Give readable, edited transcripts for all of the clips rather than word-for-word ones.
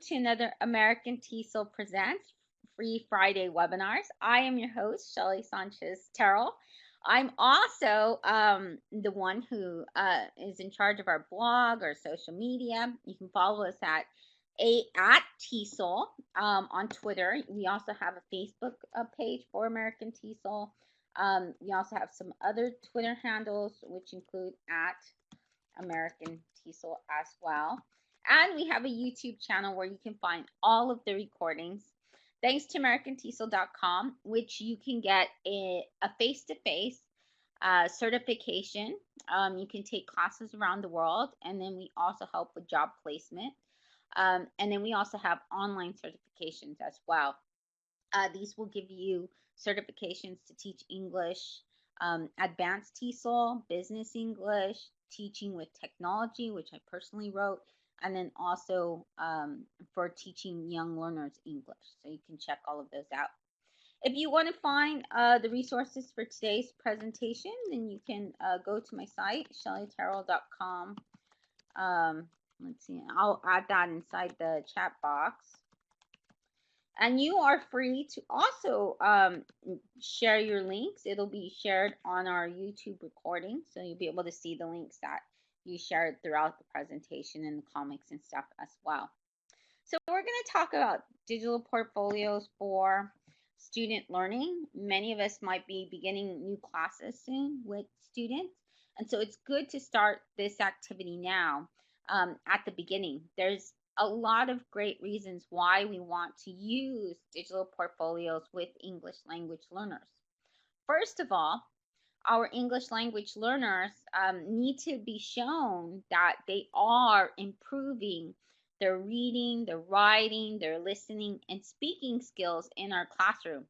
to another American TESOL Presents Free Friday webinars. I am your host, Shelly Sanchez Terrell. I'm also the one who is in charge of our blog or social media. You can follow us at TESOL on Twitter. We also have a Facebook page for American TESOL. We also have some other Twitter handles, which include at American TESOL as well. And we have a YouTube channel where you can find all of the recordings. Thanks to AmericanTESOL.com, which you can get a face-to-face certification. You can take classes around the world, and then we also help with job placement. And then we also have online certifications as well. These will give you certifications to teach English, advanced TESOL, business English, teaching with technology, which I personally wrote, and then also for teaching young learners English. So you can check all of those out. If you want to find the resources for today's presentation, then you can go to my site, shellyterrell.com. Let's see, I'll add that inside the chat box. And you are free to also share your links. It'll be shared on our YouTube recording, so you'll be able to see the links that you shared throughout the presentation and the comics and stuff as well. So we're going to talk about digital portfolios for student learning. Many of us might be beginning new classes soon with students, and so it's good to start this activity now at the beginning. There's a lot of great reasons why we want to use digital portfolios with English language learners. First of all, our English language learners need to be shown that they are improving their reading, their writing, their listening, and speaking skills in our classroom.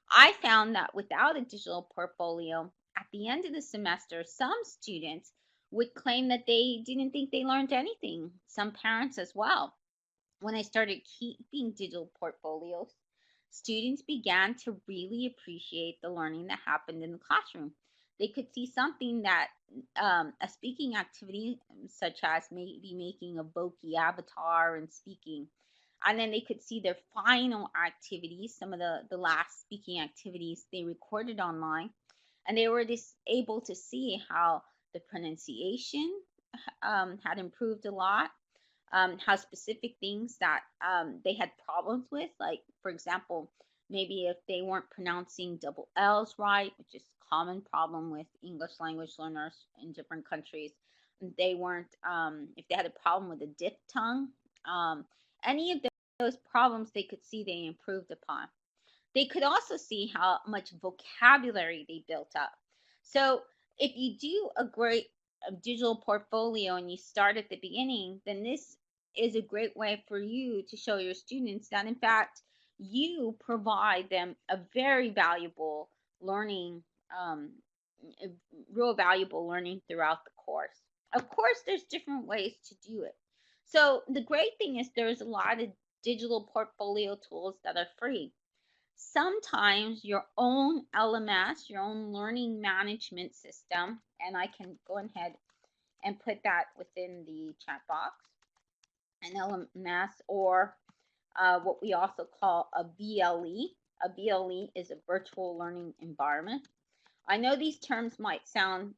I found that without a digital portfolio, at the end of the semester, some students would claim that they didn't think they learned anything, some parents as well. When I started keeping digital portfolios, students began to really appreciate the learning that happened in the classroom. They could see something that a speaking activity, such as maybe making a Voki avatar and speaking, and then they could see their final activities, some of the last speaking activities they recorded online, and they were just able to see how the pronunciation had improved a lot, how specific things that they had problems with, like for example, maybe if they weren't pronouncing double L's right, which is a common problem with English language learners in different countries. They weren't, if they had a problem with a diphthong, any of those problems they could see they improved upon. They could also see how much vocabulary they built up. So if you do a great digital portfolio and you start at the beginning, then this is a great way for you to show your students that in fact you provide them a very valuable learning, real valuable learning throughout the course. Of course, there's different ways to do it. So the great thing is there's a lot of digital portfolio tools that are free. Sometimes your own LMS, your own learning management system, and I can go ahead and put that within the chat box, an LMS, or what we also call a VLE. A VLE is a virtual learning environment. I know these terms might sound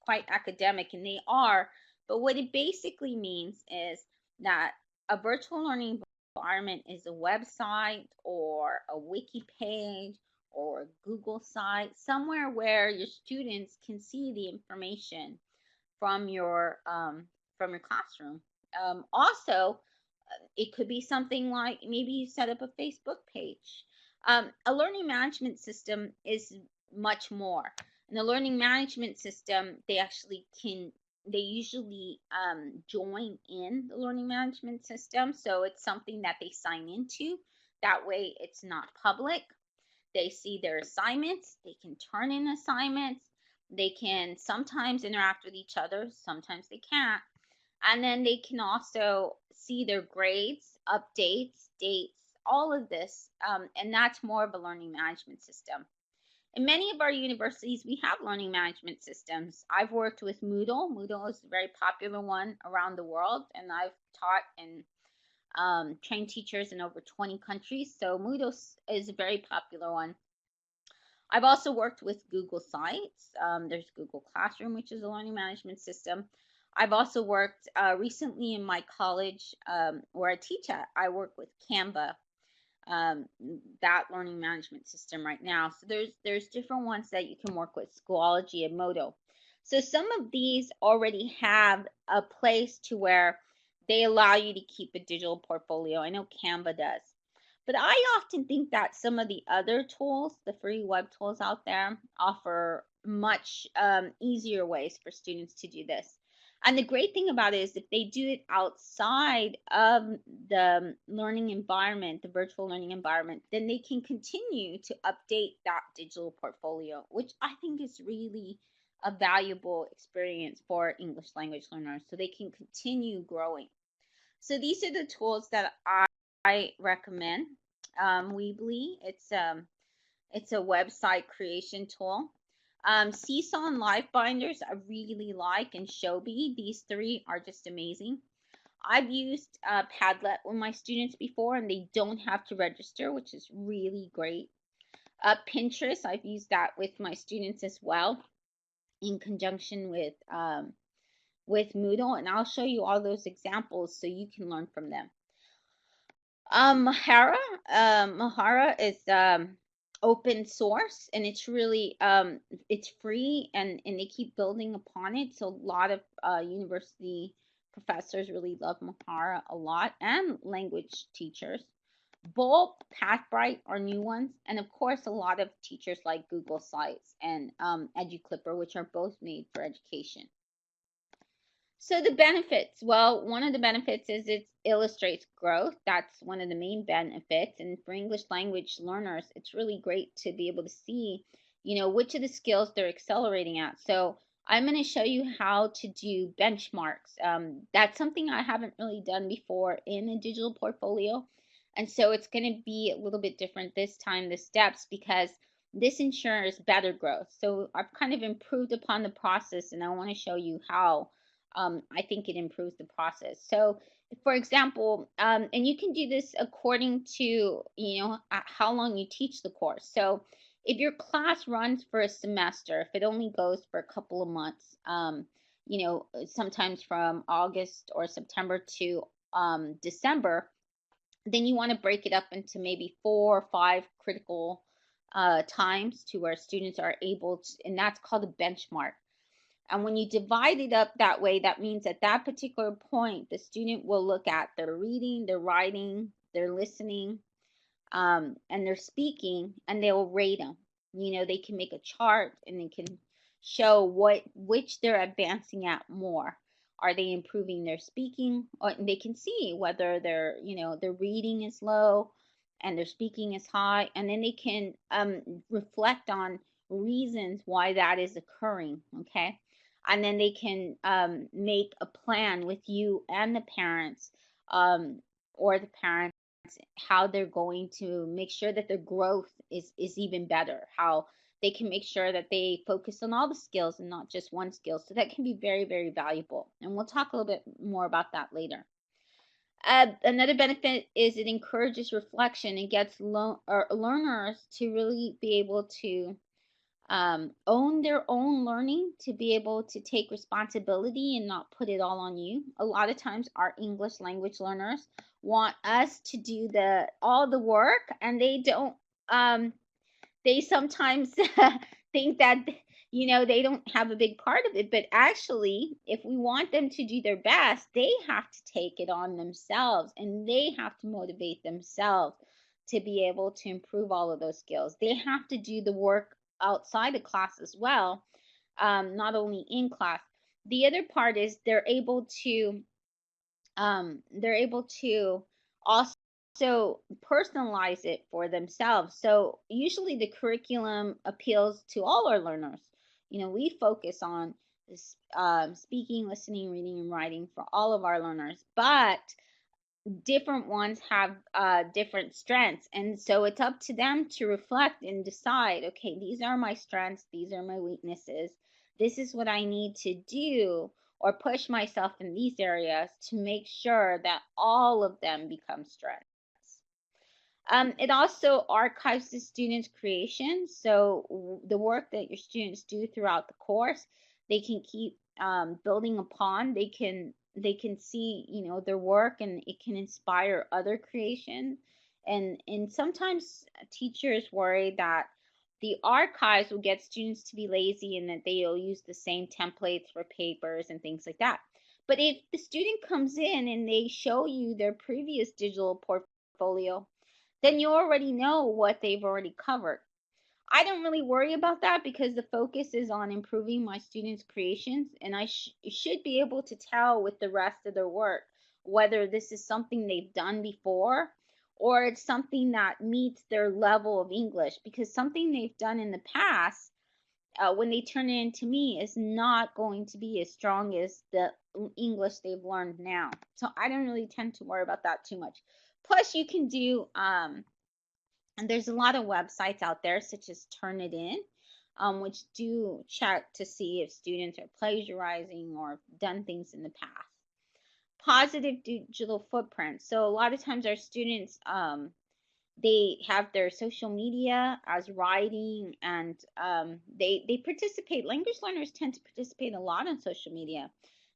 quite academic, and they are, but what it basically means is that a virtual learning environment is a website or a wiki page or a Google site, somewhere where your students can see the information from your classroom. Also, it could be something like maybe you set up a Facebook page. A learning management system is much more. In the learning management system, they usually join in the learning management system, so it's something that they sign into. That way it's not public. They see their assignments, they can turn in assignments, they can sometimes interact with each other, sometimes they can't, and then they can also see their grades, updates, dates, all of this, and that's more of a learning management system. In many of our universities, we have learning management systems. I've worked with Moodle. Moodle is a very popular one around the world, and I've taught in train teachers in over 20 countries. So Moodle is a very popular one. I've also worked with Google Sites. There's Google Classroom, which is a learning management system. I've also worked recently in my college where I teach at. I work with Canva, um, that learning management system right now. So there's different ones that you can work with, Schoology and Modo. So some of these already have a place to where they allow you to keep a digital portfolio. I know Canva does. But I often think that some of the other tools, the free web tools out there, offer much easier ways for students to do this. And the great thing about it is if they do it outside of the learning environment, the virtual learning environment, then they can continue to update that digital portfolio, which I think is really a valuable experience for English language learners so they can continue growing. So these are the tools that I recommend. Weebly, it's a website creation tool. TESOL and Live Binders I really like, and Shobi. These three are just amazing. I've used Padlet with my students before, and they don't have to register, which is really great. Pinterest, I've used that with my students as well, in conjunction with Moodle, and I'll show you all those examples so you can learn from them. Mahara, Mahara is open source, and it's really it's free, and they keep building upon it. So a lot of university professors really love Mahara a lot, and language teachers. Bulb, Pathbright are new ones, and of course a lot of teachers like Google Sites and EduClipper, which are both made for education. So the benefits, well, one of the benefits is it illustrates growth. That's one of the main benefits. And for English language learners, it's really great to be able to see, which of the skills they're accelerating at. So I'm going to show you how to do benchmarks. That's something I haven't really done before in a digital portfolio. And so it's going to be a little bit different this time, the steps, because this ensures better growth. So I've kind of improved upon the process, and I want to show you how I think it improves the process. So, for example, and you can do this according to, how long you teach the course. So, if your class runs for a semester, if it only goes for a couple of months, sometimes from August or September to December, then you want to break it up into maybe 4 or 5 critical times to where students are able to, and that's called a benchmark. And when you divide it up that way, that means at that particular point, the student will look at their reading, their writing, their listening, and their speaking, and they will rate them. They can make a chart, and they can show which they're advancing at more. Are they improving their speaking? Or they can see whether their reading is low and their speaking is high, and then they can reflect on reasons why that is occurring. Okay. And then they can make a plan with you and the parents, or the parents, how they're going to make sure that their growth is even better, how they can make sure that they focus on all the skills and not just one skill. So that can be very, very valuable, and we'll talk a little bit more about that later. Another benefit is it encourages reflection and gets learners to really be able to own their own learning, to be able to take responsibility and not put it all on you. A lot of times our English language learners want us to do all the work, and they don't they sometimes think that they don't have a big part of it, but actually if we want them to do their best, they have to take it on themselves, and they have to motivate themselves to be able to improve all of those skills. They have to do the work outside of class as well, not only in class. The other part is they're able to also personalize it for themselves. So usually the curriculum appeals to all our learners. We focus on this, speaking, listening, reading, and writing for all of our learners, but different ones have different strengths, and so it's up to them to reflect and decide, okay, these are my strengths, these are my weaknesses, this is what I need to do, or push myself in these areas to make sure that all of them become strengths. It also archives the students' creations. So the work that your students do throughout the course, they can keep building upon. They can see, their work, and it can inspire other creation. And sometimes teachers worry that the archives will get students to be lazy and that they'll use the same templates for papers and things like that. But if the student comes in and they show you their previous digital portfolio, then you already know what they've already covered. I don't really worry about that because the focus is on improving my students' creations, and I should be able to tell with the rest of their work whether this is something they've done before or it's something that meets their level of English, because something they've done in the past, when they turn it into me, is not going to be as strong as the English they've learned now. So I don't really tend to worry about that too much. Plus, you can do and there's a lot of websites out there, such as Turnitin, which do check to see if students are plagiarizing or done things in the past. Positive digital footprint. So a lot of times our students, they have their social media as writing, and they participate. Language learners tend to participate a lot on social media.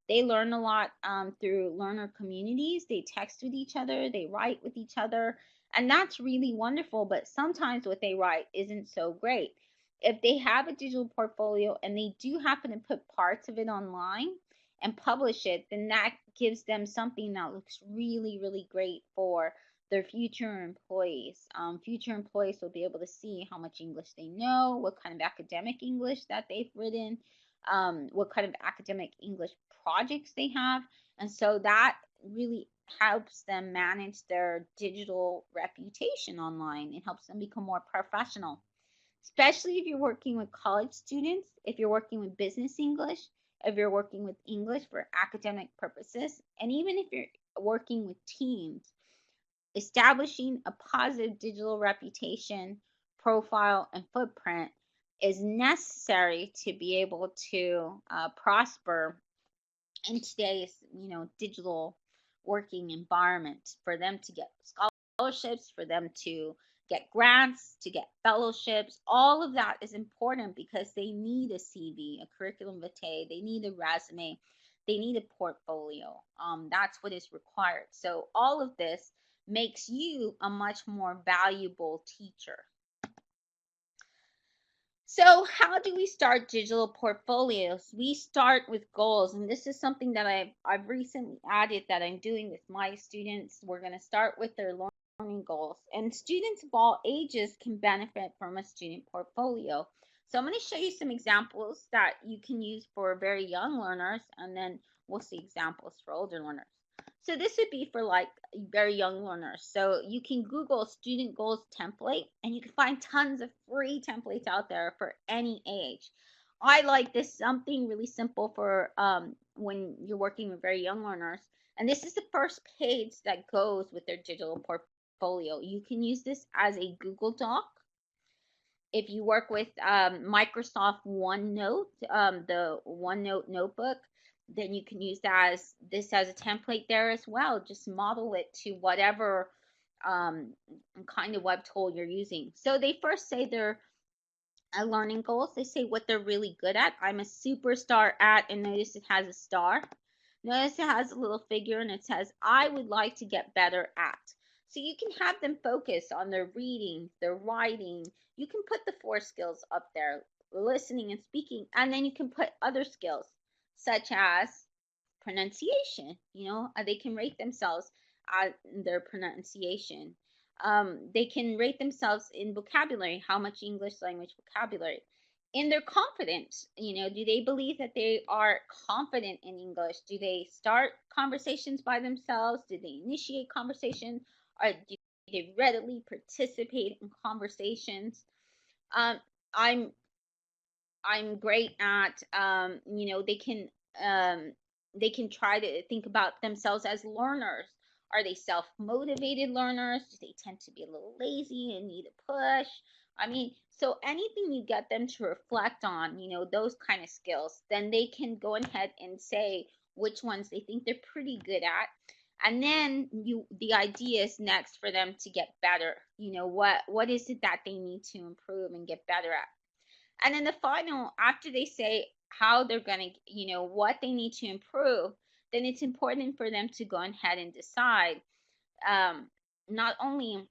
They learn a lot through learner communities. They text with each other, they write with each other, and that's really wonderful. But sometimes what they write isn't so great. If they have a digital portfolio and they do happen to put parts of it online and publish it, then that gives them something that looks really, really great for their future employees. Future employees will be able to see how much English they know, what kind of academic English that they've written, what kind of academic English projects they have. And so that really helps them manage their digital reputation online. It helps them become more professional, especially if you're working with college students, if you're working with business English, if you're working with English for academic purposes, and even if you're working with teams. Establishing a positive digital reputation, profile, and footprint is necessary to be able to prosper in today's, digital working environment. For them to get scholarships, for them to get grants, to get fellowships, all of that is important because they need a CV, a curriculum vitae, they need a resume, they need a portfolio. That's what is required. So all of this makes you a much more valuable teacher. So how do we start digital portfolios? We start with goals, and this is something that I've recently added that I'm doing with my students. We're going to start with their learning goals, and students of all ages can benefit from a student portfolio. So I'm going to show you some examples that you can use for very young learners, and then we'll see examples for older learners. So this would be for like very young learners. So you can Google student goals template, and you can find tons of free templates out there for any age. I like this, something really simple for when you're working with very young learners. And this is the first page that goes with their digital portfolio. You can use this as a Google Doc. If you work with Microsoft OneNote, the OneNote notebook, then you can use that as this as a template there as well. Just model it to whatever kind of web tool you're using. So they first say their learning goals. They say what they're really good at. I'm a superstar at, and notice it has a star. Notice it has a little figure and it says, I would like to get better at. So you can have them focus on their reading, their writing. You can put the 4 skills up there, listening and speaking, and then you can put other skills such as pronunciation. They can rate themselves on their pronunciation. They can rate themselves in vocabulary, how much English language vocabulary. In their confidence, do they believe that they are confident in English? Do they start conversations by themselves? Do they initiate conversation? Or do they readily participate in conversations? Um, I'm I'm great at, they can try to think about themselves as learners. Are they self-motivated learners? Do they tend to be a little lazy and need a push? I mean, so anything you get them to reflect on, those kind of skills, then they can go ahead and say which ones they think they're pretty good at. And then the idea is next for them to get better. What is it that they need to improve and get better at? And then the final, after they say how they're going to, what they need to improve, then it's important for them to go ahead and decide not only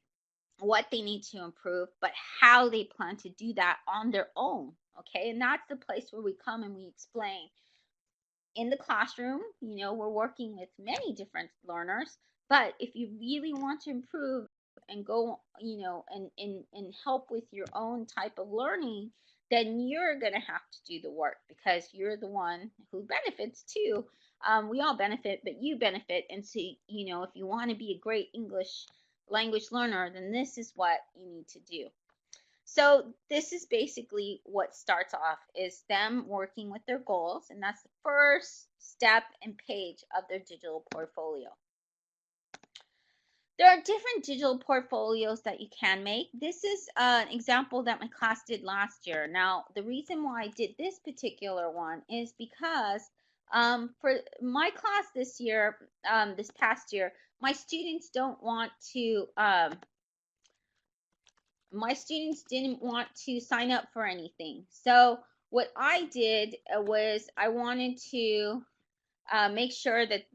what they need to improve, but how they plan to do that on their own. Okay. And that's the place where we come and we explain. In the classroom, we're working with many different learners, but if you really want to improve and go, and help with your own type of learning, then you're going to have to do the work because you're the one who benefits too. We all benefit, but you benefit. And so, if you want to be a great English language learner, then this is what you need to do. So this is basically what starts off is them working with their goals, and that's the first step and page of their digital portfolio. There are different digital portfolios that you can make. This is an example that my class did last year. Now, the reason why I did this particular one is because for my class this year, this past year, my students didn't want to sign up for anything. So what I did was I wanted to make sure that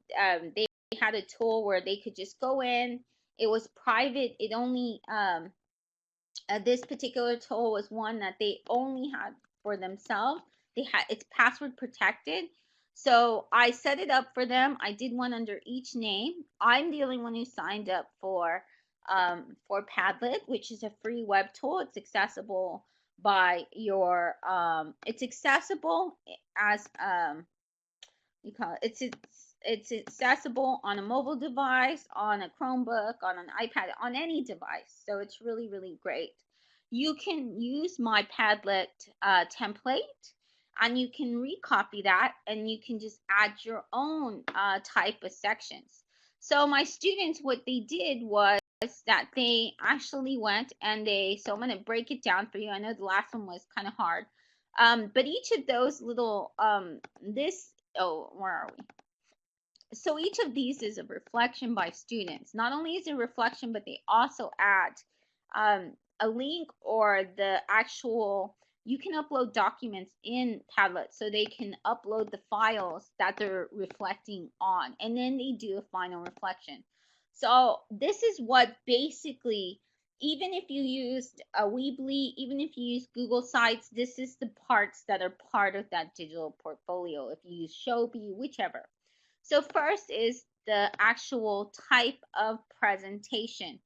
they had a tool where they could just go in. It was private. It only this particular tool was one that they only had for themselves. It's password protected. So I set it up for them. I did one under each name. I'm the only one who signed up for Padlet, which is a free web tool. It's accessible by your it's accessible as you call it. It's accessible on a mobile device, on a Chromebook, on an iPad, on any device. So it's really, really great. You can use my Padlet template, and you can recopy that, and you can just add your own type of sections. So my students, what they did was that they actually went and so I'm going to break it down for you. I know the last one was kind of hard. But each of those little, where are we? So each of these is a reflection by students. Not only is it a reflection, but they also add a link or the actual, you can upload documents in Padlet, so they can upload the files that they're reflecting on, and then they do a final reflection. So this is what basically, even if you used a Weebly, even if you use Google Sites, this is the parts that are part of that digital portfolio. If you use Shobi, whichever. So first is the actual type of presentation.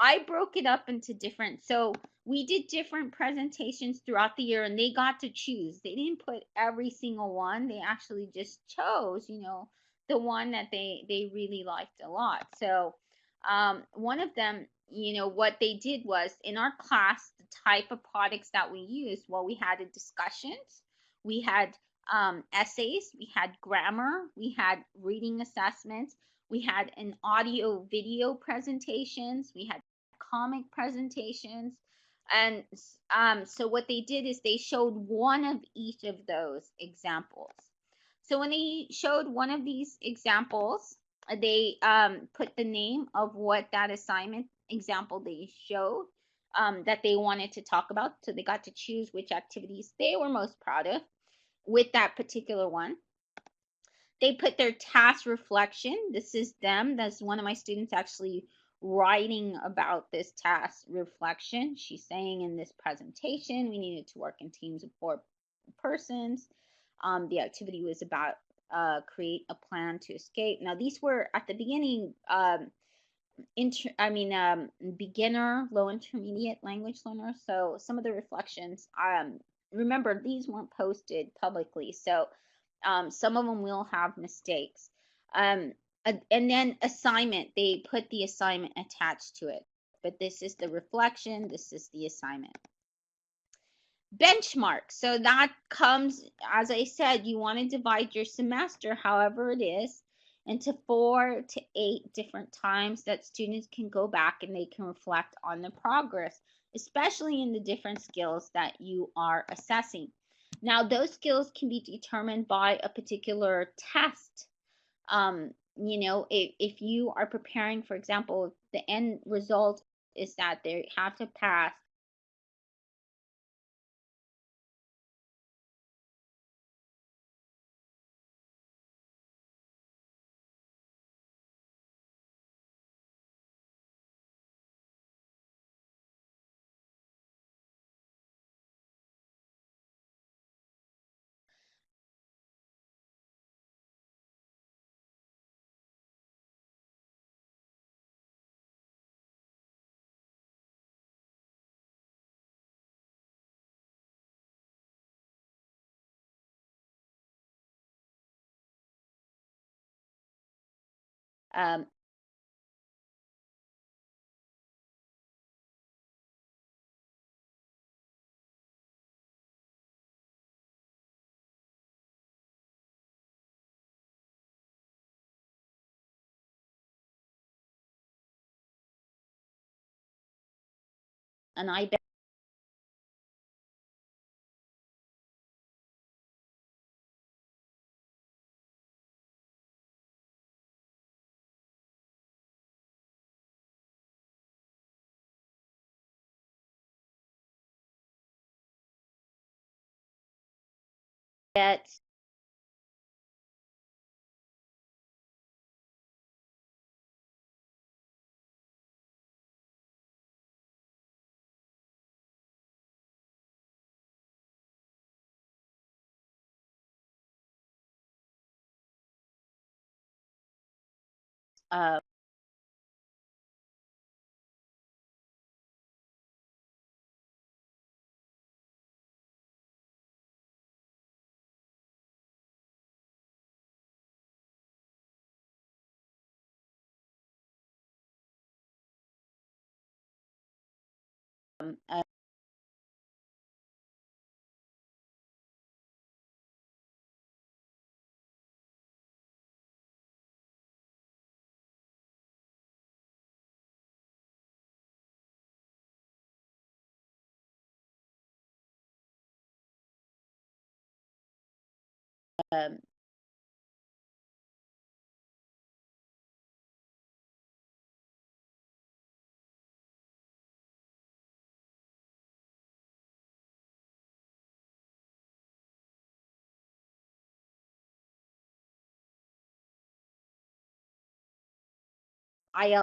I broke it up into different, so we did different presentations throughout the year, and they got to choose. They didn't put every single one. They actually just chose, the one that they really liked a lot. So one of them, what they did was in our class, the type of products that we used, well, we had discussions, we had essays, we had grammar, we had reading assessments, we had an audio video presentations, we had comic presentations. And so what they did is they showed one of each of those examples. So when they showed one of these examples, they put the name of what that assignment example they showed that they wanted to talk about. So they got to choose which activities they were most proud of with that particular one. They put their task reflection. This is them. That's one of my students actually writing about this task reflection. She's saying in this presentation, we needed to work in teams of 4 persons. The activity was about create a plan to escape. Now, these were at the beginning, beginner, low intermediate language learners. So some of the reflections, remember, these weren't posted publicly, so some of them will have mistakes. And then assignment, they put the assignment attached to it, but this is the reflection, this is the assignment. Benchmark, so that comes, as I said, you want to divide your semester however it is, into 4 to 8 different times that students can go back and they can reflect on the progress, especially in the different skills that you are assessing. Now, those skills can be determined by a particular test. If you are preparing, for example, the end result is that they have to pass um, an bet uh, um, uh, um, IELTS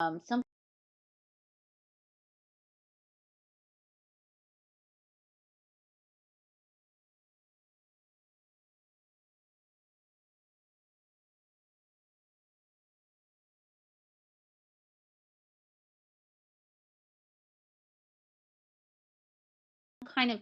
uh, some kind of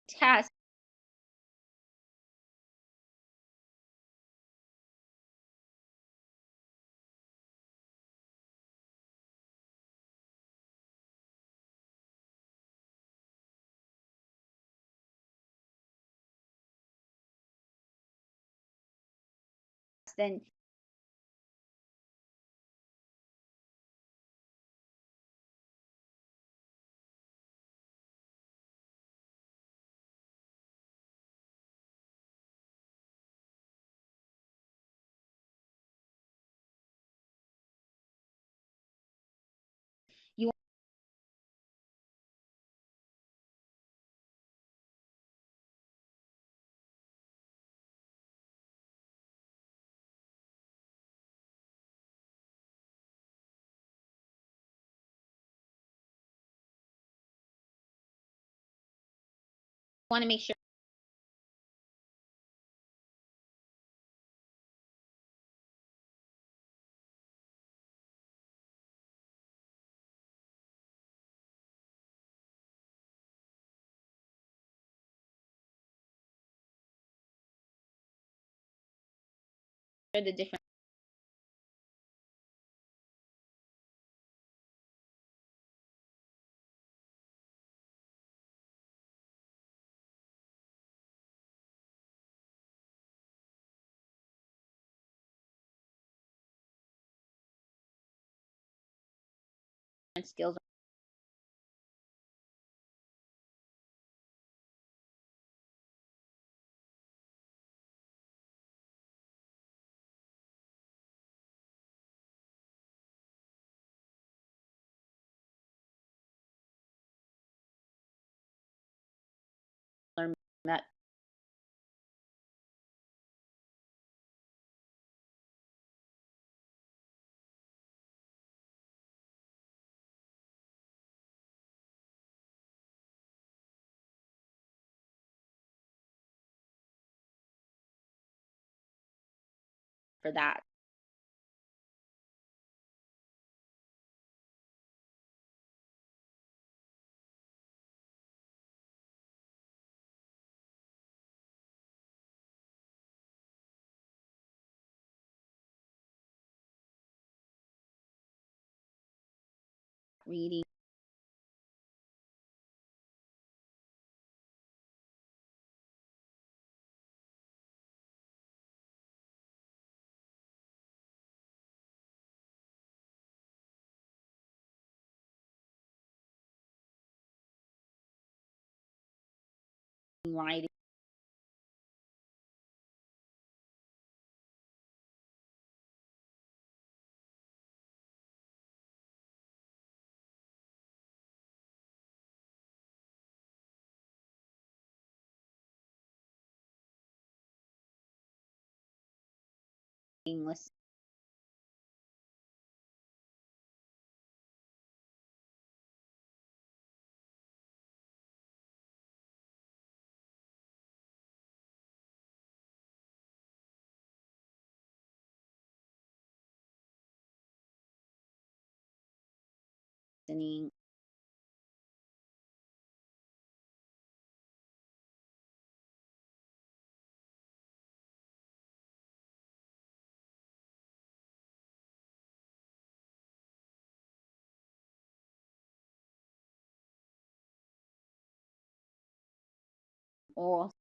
test then want to make sure the different skills are met for that. Reading, writing, listening. Oral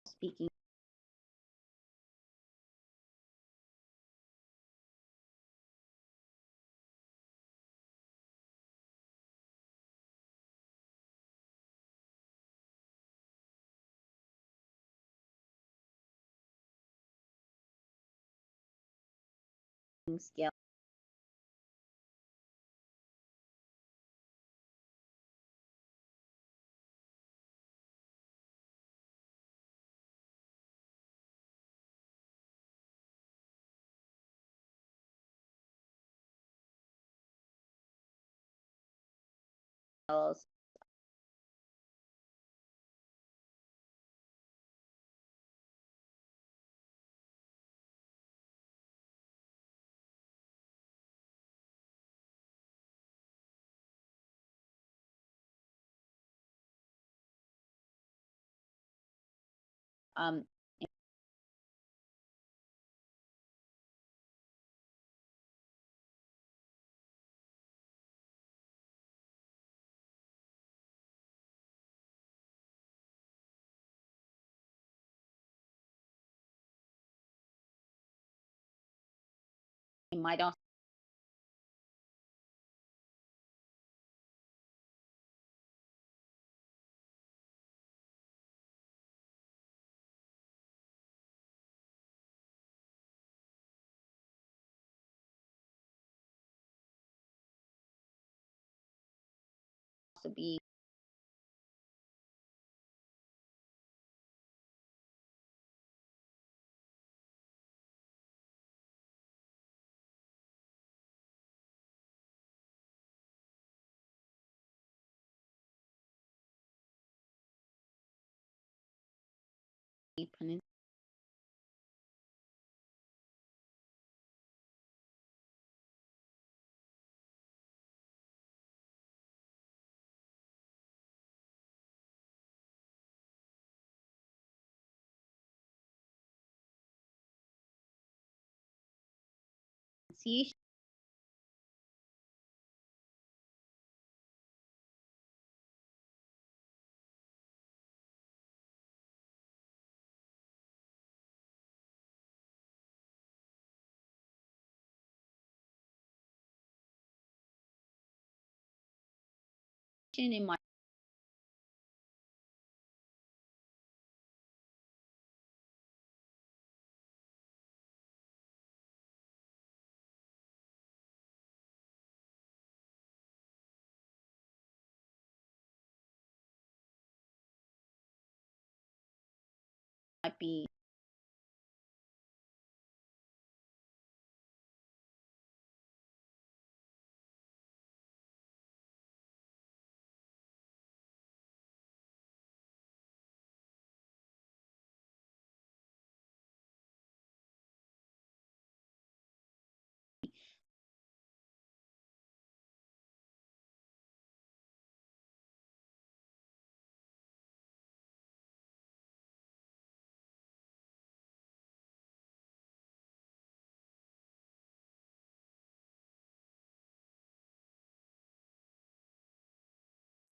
speaking. Skill. Skills. Um, it might also also be pronunciation. In my might be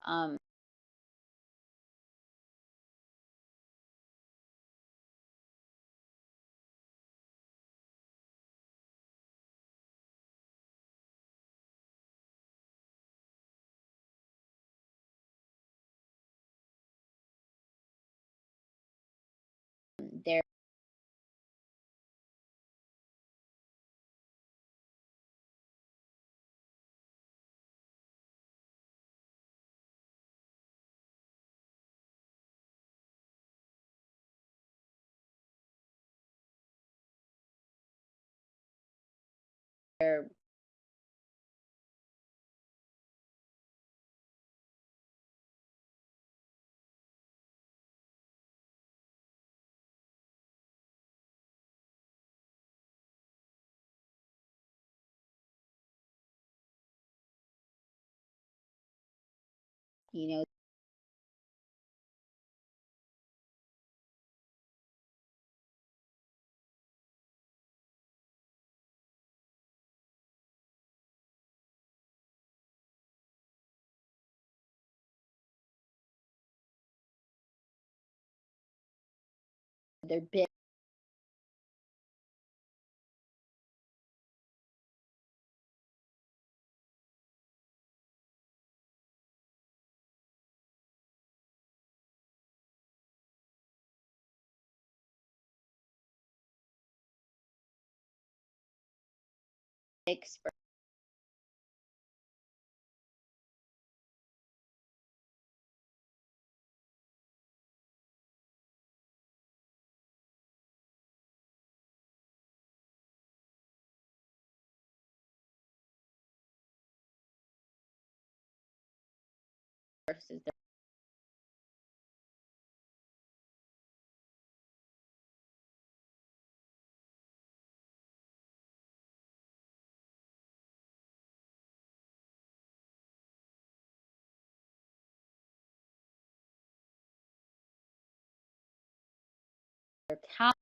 um their their you know their bit express versus their cow